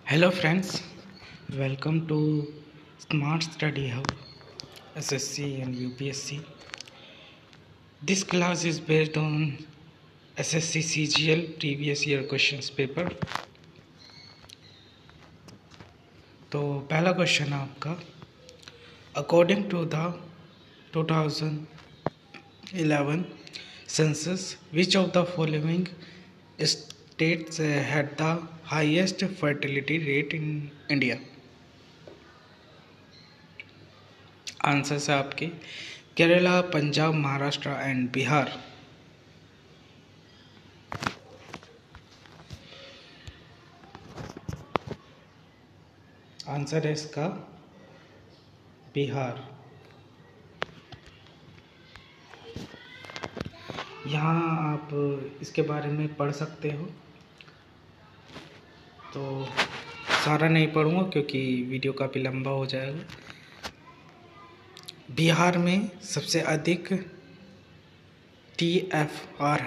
Hello friends, welcome to Smart Study Hub SSC and UPSC. This class is based on SSC CGL previous year questions paper. तो पहला question है आपका, according to the 2011 census, which of the following states had the highest fertility rate in India? Answers है आपके Kerala, Punjab, Maharashtra and Bihar. Answer है इसका बिहार। यहाँ आप इसके बारे में पढ़ सकते हो, तो सारा नहीं पढ़ूंगा क्योंकि वीडियो काफ़ी लंबा हो जाएगा। बिहार में सबसे अधिक TFR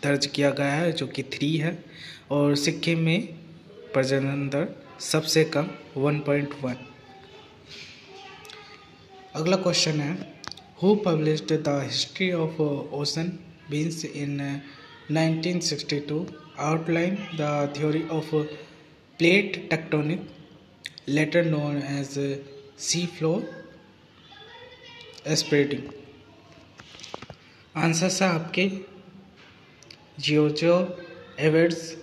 दर्ज किया गया है जो कि 3 है, और सिक्किम में प्रजनन दर सबसे कम 1.1। अगला क्वेश्चन है, who published the history of ocean basins in 1962, outline the theory of plate tectonic later known as sea floor spreading. Answers है आपके जियोजो एवर्ड्स,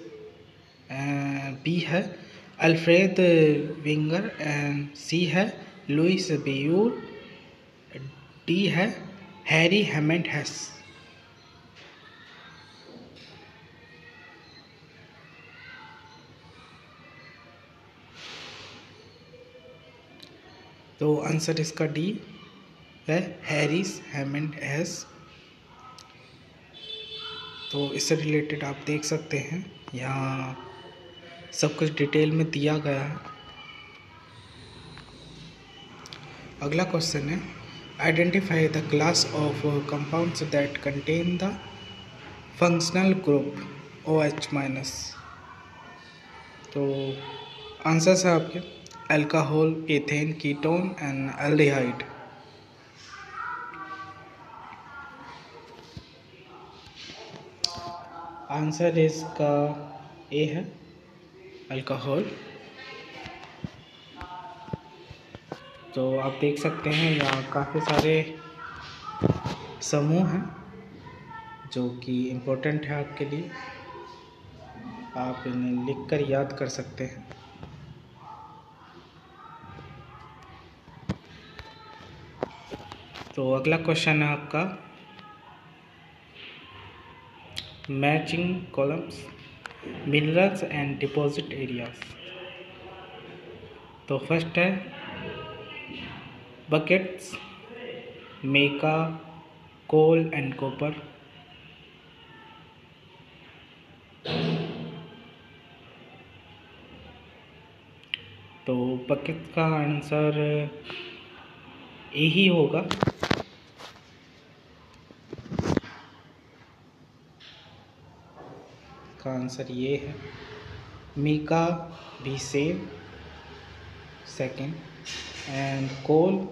बी है अल्फ्रेड विंगर, एंड सी है लुइस बेयूर, डी है हैरी हेमंड हेस। तो answer इसका डी है हैरिस हेमंड हेस। तो इससे रिलेटेड आप देख सकते हैं, यहाँ सब कुछ डिटेल में दिया गया है। अगला क्वेश्चन है, identify the class of compounds that contain the functional group OH-। तो आंसर्स है आपके alcohol, ethane, ketone and aldehyde. Answer इसका ए है अल्कोहल। तो आप देख सकते हैं यहाँ काफ़ी सारे समूह हैं जो कि इम्पोर्टेंट है आपके लिए, आप इन्हें लिखकर याद कर सकते हैं। तो अगला क्वेश्चन है आपका, matching columns minerals and deposit areas. तो फर्स्ट है bauxite, mica, coal and copper. तो बकेट का आंसर ए ही होगा। का आंसर ये है, मीका भी सेम सेकेंड, एंड कोल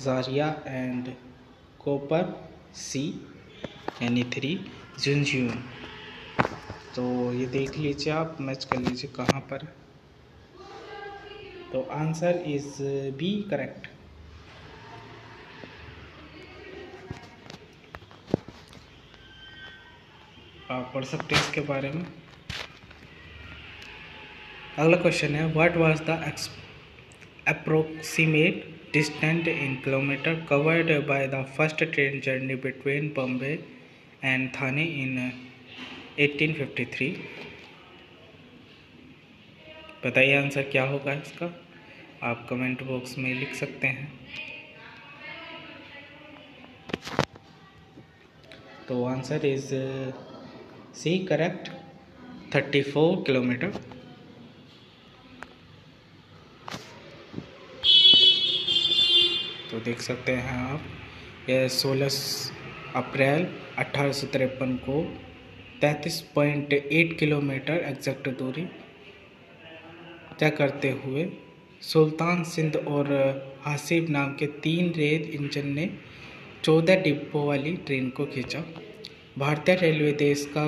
जारिया एंड कॉपर सी यानी 3 जुनजून। तो ये देख लीजिए, आप मैच कर लीजिए कहाँ पर। तो आंसर इज बी करेक्ट। आप पढ़ सकते हैं इसके बारे में। अगला क्वेश्चन है, what was the approximate distance in kilometer covered by the first train journey between Bombay and Thane in 1853। बताइए आंसर क्या होगा इसका, आप कमेंट बॉक्स में लिख सकते हैं। तो answer is C correct, 34 kilometre. तो देख सकते हैं आप, यह 16 अप्रैल 1853 को 33.8 किलोमीटर एग्जैक्ट दूरी तय करते हुए सुल्तान सिंध और हासिब नाम के 3 रेल इंजन ने 14 डिब्बों वाली ट्रेन को खींचा। भारतीय रेलवे देश का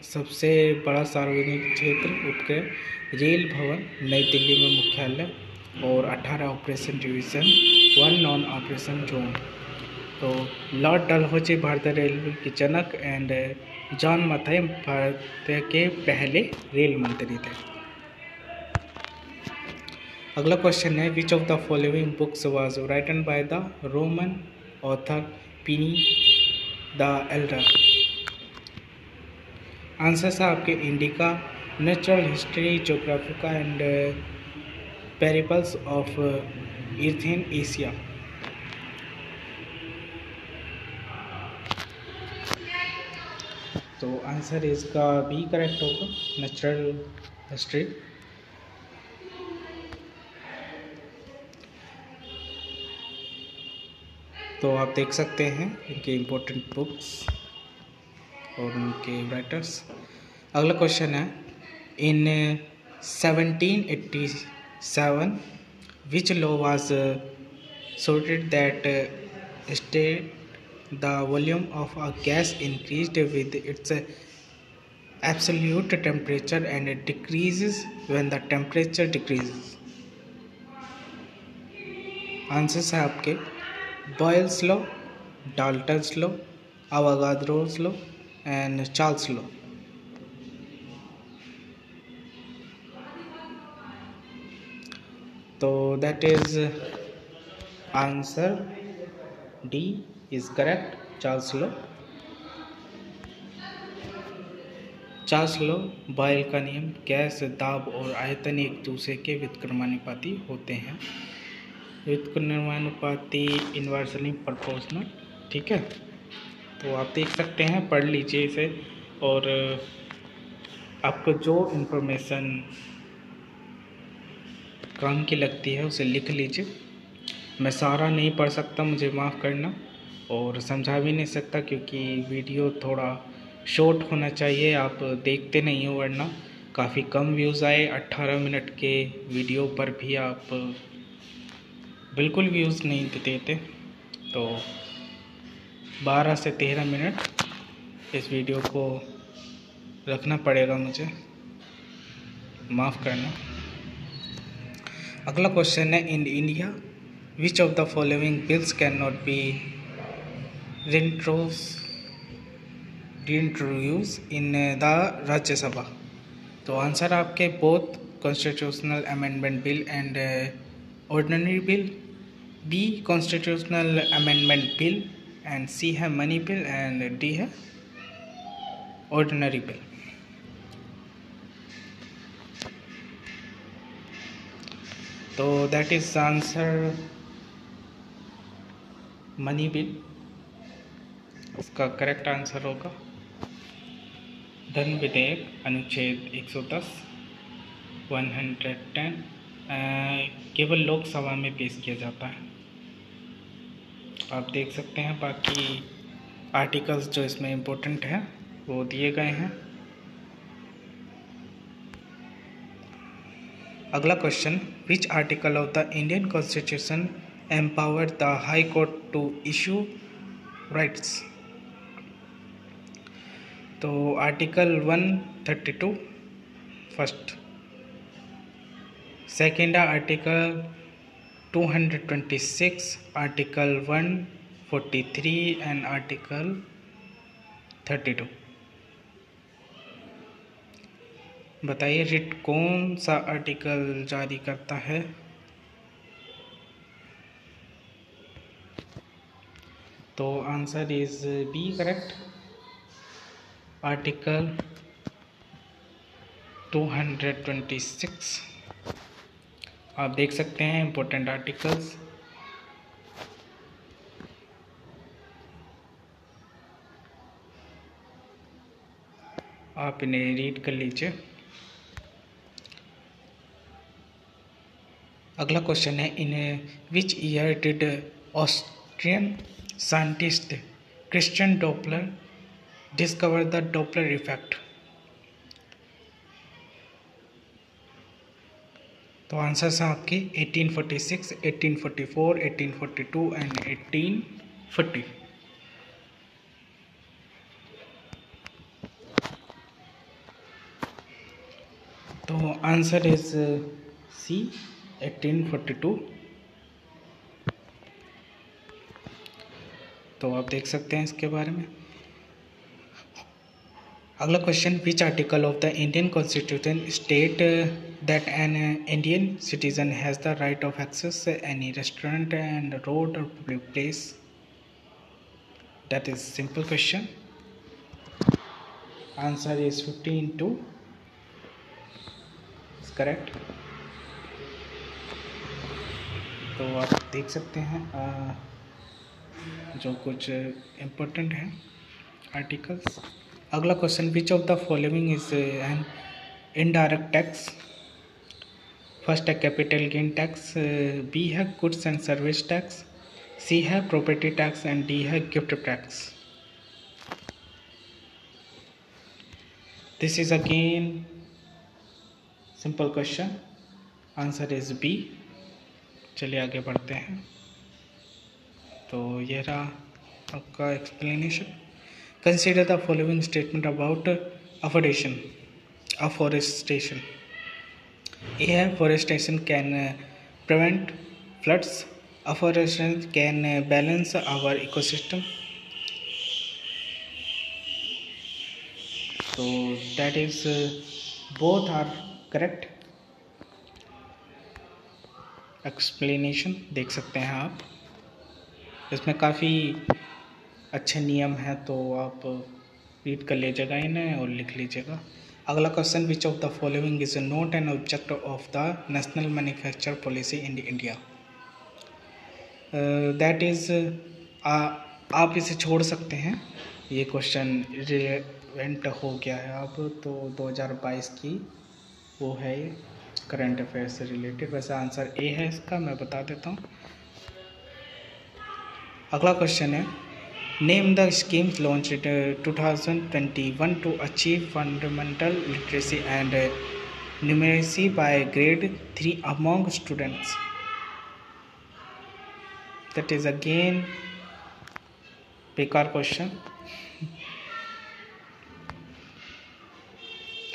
सबसे बड़ा सार्वजनिक क्षेत्र उपग्रह रेल भवन नई दिल्ली में मुख्यालय और 18 operation division, 1 non operation zone. तो लॉर्ड डलहौजी भारतीय रेलवे के जनक एंड जॉन मथाई भारत के पहले रेल मंत्री थे। अगला क्वेश्चन है which of the following books was written by the Roman author Pliny the Elder. Answers है आपके Indica, Natural History, Geographica and Periplus of Eastern Asia. तो आंसर इसका बी करेक्ट होगा, नेचुरल हिस्ट्री। तो आप देख सकते हैं इनके इम्पोर्टेंट बुक्स और उनके राइटर्स। अगला क्वेश्चन है इन 1787 which law was sorted that state the volume of a gas increased with its absolute temperature and it decreases when the temperature decreases। Answers है आपके Boyle's law, Dalton's law, Avogadro's law and Charles law. तो that is answer D is correct, Charles law. Charles law Boyle का नियम, gas, दाब और आयतन एक दूसरे के व्युत्क्रमानुपाती होते हैं। व्युत्क्रमानुपाती, इन्वर्सली प्रोपोर्शनल, ठीक है। तो आप देख सकते हैं, पढ़ लीजिए इसे और आपको जो इन्फॉर्मेशन काम की लगती है उसे लिख लीजिए। मैं सारा नहीं पढ़ सकता, मुझे माफ़ करना, और समझा भी नहीं सकता क्योंकि वीडियो थोड़ा शॉर्ट होना चाहिए। आप देखते नहीं हो, वरना काफ़ी कम व्यूज़ आए। 18 मिनट के वीडियो पर भी आप बिल्कुल व्यूज़ नहीं देते। तो 12 से 13 मिनट इस वीडियो को रखना पड़ेगा, मुझे माफ़ करना। अगला क्वेश्चन है in India which of the following bills can not be reintroduced in the Rajya Sabha. तो आंसर आपके both constitutional amendment bill and ordinary bill, B constitutional amendment bill and C है मनी बिल एंड डी है ordinary bill. तो that is answer money bill, इसका correct answer होगा। धन विधेयक अनुच्छेद 110 110 केवल लोकसभा में पेश किया जाता है। आप देख सकते हैं बाकी आर्टिकल्स जो इसमें इम्पोर्टेंट हैं वो दिए गए हैं। अगला question which article of the Indian constitution empower the high court to issue writs. तो article 132 first, second article 226, article 143 and article 32। बताइए रिट कौन सा आर्टिकल जारी करता है। तो answer is B correct, article 226। आप देख सकते हैं इम्पोर्टेंट आर्टिकल्स। आप इन्हें रीड कर लीजिए। अगला क्वेश्चन है in which year did Austrian scientist Christian Doppler discover the Doppler effect? तो आंसर्स हैं आपके 1846, 1844, 1842 एंड 1840। तो आंसर इज सी, 1842। तो आप देख सकते हैं इसके बारे में। अगला question, which article of the Indian constitution state that an Indian citizen has the right of access any restaurant and road or public place? That is simple question. Answer is 15(2) correct. तो आप देख सकते हैं जो कुछ important है articles. अगला question, which of the following is an indirect tax? First है कैपिटल गेन टैक्स, बी है goods and service tax, C है प्रॉपर्टी टैक्स एंड डी है gift tax. This is again simple question. Answer is B. चलिए आगे बढ़ते हैं। तो ये रहा आपका explanation. Consider the following statement about afforestation. A है forestation can prevent floods, afforestation can balance our ecosystem. So that is both are correct explanation। देख सकते हैं आप, इसमें काफ़ी अच्छे नियम हैं, तो आप रीड कर लीजिएगा इन्हें और लिख लीजिएगा। अगला question, which of the following is not an object of the national manufacture policy in India? That is आप इसे छोड़ सकते हैं, ये क्वेश्चन रिलेवेंट हो गया है अब तो 2022 की वो है करंट अफेयर से रिलेटेड। वैसे आंसर ए है इसका, मैं बता देता हूँ। अगला क्वेश्चन है, name the schemes launch 2021 to achieve fundamental literacy and numeracy by grade 3 among students? That is again बेकार क्वेश्चन।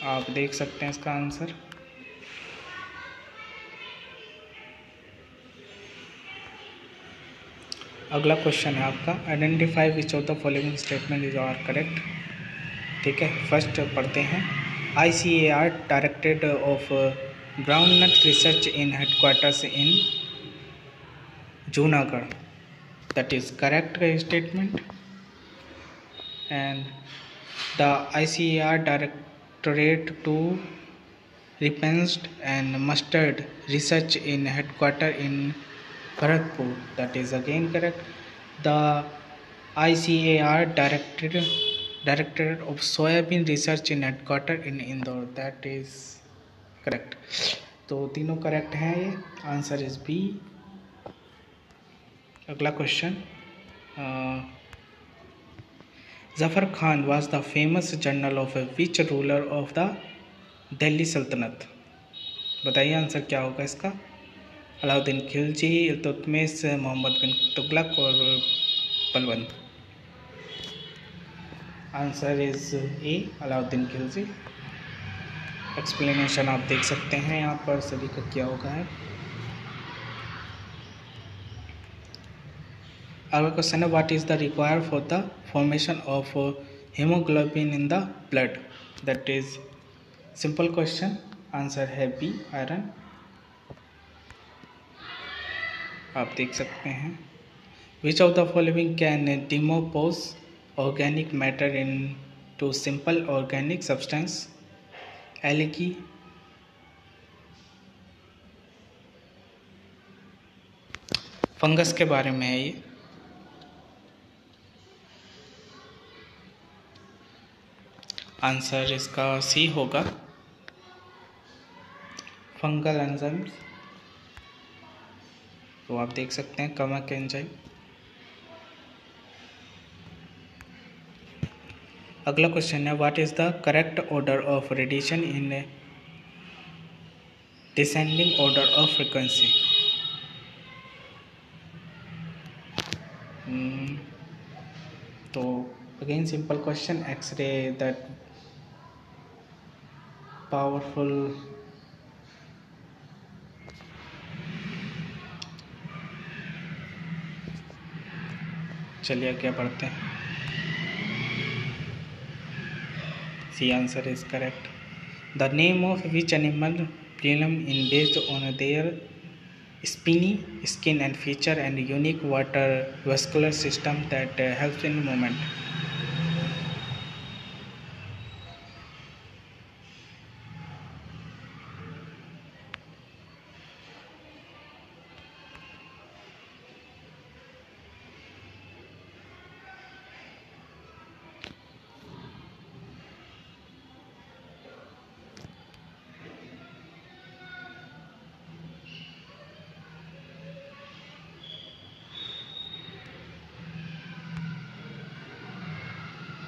आप देख सकते हैं इसका आंसर। अगला क्वेश्चन है आपका, identify which of the following statement is are correct. ठीक है, फर्स्ट पढ़ते हैं। ICAR directed of groundnut research in headquarters in Junagadh. That is correct statement. And the ICAR directorate to rapeseed and mustard research in headquarter in Bharatpur. That is again correct. The ICAR Directorate of Soybean Research in Headquarter in Indore. That is correct. तो तीनों correct हैं ये। Answer is B. अगला question, Zafar Khan was the famous general of which ruler of the Delhi सल्तनत? बताइए answer क्या होगा इसका। अलाउद्दीन खिलजी, इल्तुतमिश, मोहम्मद बिन तुगलक और Balban. Answer is a, Alauddin Khilji. Explanation आप देख सकते हैं यहाँ पर सभी का क्या होगा है। अगला क्वेश्चन है, what is the require for the formation of haemoglobin in the blood? That is simple question. Answer है बी, आयरन। आप देख सकते हैं। Which of the following can decompose organic matter in to simple organic substance? Algae, fungus के बारे में है ये। आंसर इसका सी होगा, फंगल एंजाइम्स। तो आप देख सकते हैं कमक एंजाइम। अगला क्वेश्चन है, what is the correct order of radiation in descending order of frequency? तो again simple question, X ray that powerful चलिए क्या पढ़ते हैं. C answer is correct. The name of which animal phylum in based on their spiny skin and feature and unique water vascular system that helps in movement.